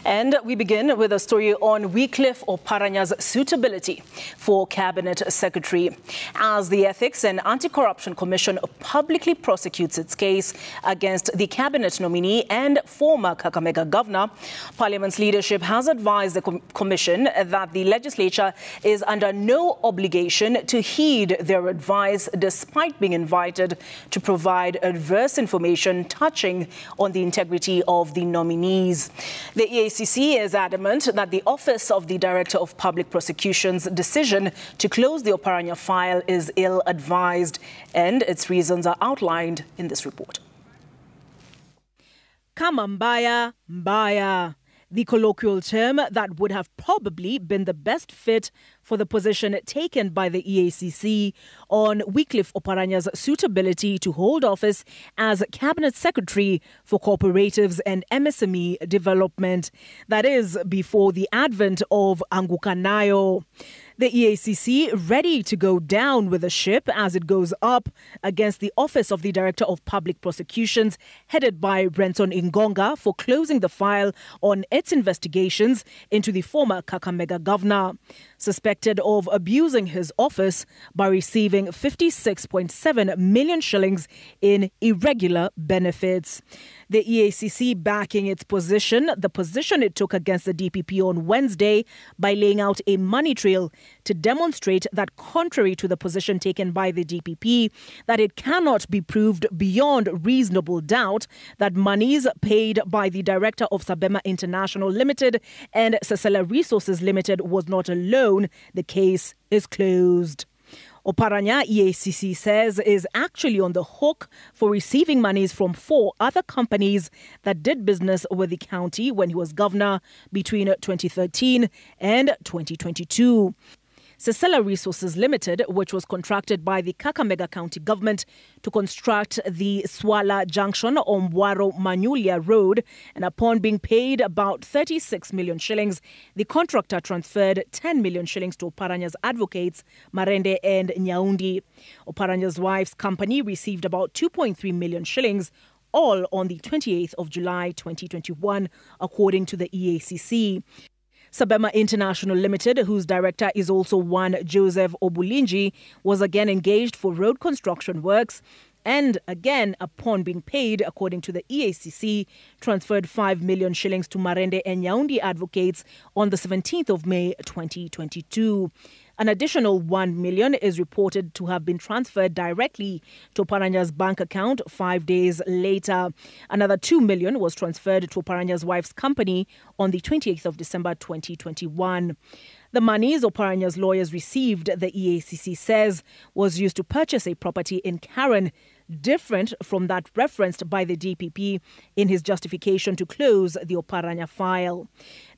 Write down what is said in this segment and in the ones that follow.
And we begin with a story on Wycliff Oparanya's suitability for Cabinet Secretary. As the Ethics and Anti-Corruption Commission publicly prosecutes its case against the Cabinet nominee and former Kakamega Governor, Parliament's leadership has advised the Commission that the legislature is under no obligation to heed their advice despite being invited to provide adverse information touching on the integrity of the nominees. The EACC is adamant that the Office of the Director of Public Prosecution's decision to close the Oparanya file is ill-advised, and its reasons are outlined in this report. Kama mbaya, mbaya. The colloquial term that would have probably been the best fit for the position taken by the EACC on Wycliff Oparanya's suitability to hold office as Cabinet Secretary for Cooperatives and MSME Development. That is, before the advent of Angukanayo. The EACC ready to go down with the ship as it goes up against the Office of the Director of Public Prosecutions, headed by Renson Ingonga, for closing the file on its investigations into the former Kakamega Governor, suspected of abusing his office by receiving 56.7 million shillings in irregular benefits. The EACC backing its position, the position it took against the DPP on Wednesday, by laying out a money trail to demonstrate that, contrary to the position taken by the DPP, that it cannot be proved beyond reasonable doubt that monies paid by the director of Sabema International Limited and Sasela Resources Limited was not alone. The case is closed. Oparanya, EACC says, is actually on the hook for receiving monies from 4 other companies that did business with the county when he was governor between 2013 and 2022. Sasela Resources Limited, which was contracted by the Kakamega County government to construct the Swala Junction on Mwaro Manyulia Road, and upon being paid about 36 million shillings, the contractor transferred 10 million shillings to Oparanya's advocates, Marende and Nyaundi. Oparanya's wife's company received about 2.3 million shillings, all on the 28th of July 2021, according to the EACC. Sabema International Limited, whose director is also one Joseph Obulinji, was again engaged for road construction works and, again, upon being paid, according to the EACC, transferred 5 million shillings to Marende and Nyaundi advocates on the 17th of May 2022. An additional 1 million is reported to have been transferred directly to Oparanya's bank account 5 days later. Another 2 million was transferred to Oparanya's wife's company on the 28th of December 2021. The monies Oparanya's lawyers received, the EACC says, was used to purchase a property in Karen, different from that referenced by the DPP in his justification to close the Oparanya file.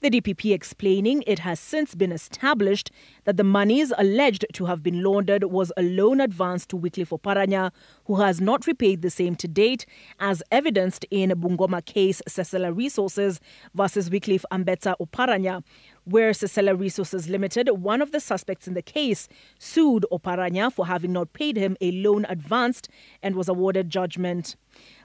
The DPP explaining it has since been established that the monies alleged to have been laundered was a loan advance to Wycliff Oparanya, who has not repaid the same to date, as evidenced in Bungoma case Sasela Resources versus Wycliff Ambetsa Oparanya, where Sasela Resources Limited, one of the suspects in the case, sued Oparanya for having not paid him a loan advanced and was awarded judgment.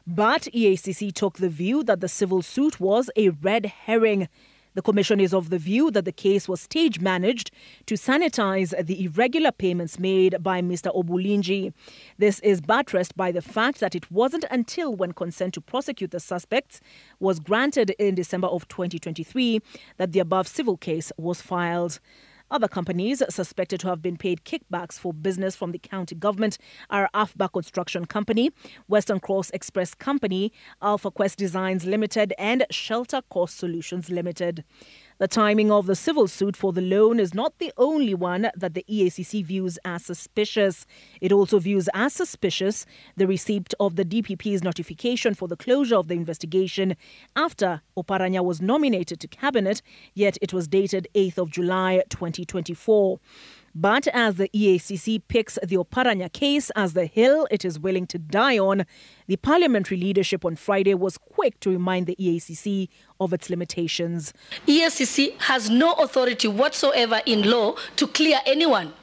But EACC took the view that the civil suit was a red herring. The Commission is of the view that the case was stage-managed to sanitize the irregular payments made by Mr. Obulinji. This is buttressed by the fact that it wasn't until when consent to prosecute the suspects was granted in December of 2023 that the above civil case was filed. Other companies suspected to have been paid kickbacks for business from the county government are Afba Construction Company, Western Cross Express Company, Alpha Quest Designs Limited and Shelter Cost Solutions Limited. The timing of the civil suit for the loan is not the only one that the EACC views as suspicious. It also views as suspicious the receipt of the DPP's notification for the closure of the investigation after Oparanya was nominated to cabinet, yet it was dated 8th of July 2024. But as the EACC picks the Oparanya case as the hill it is willing to die on, the parliamentary leadership on Friday was quick to remind the EACC of its limitations. EACC has no authority whatsoever in law to clear anyone.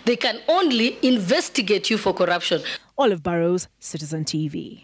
They can only investigate you for corruption. Olive Burrows, Citizen TV.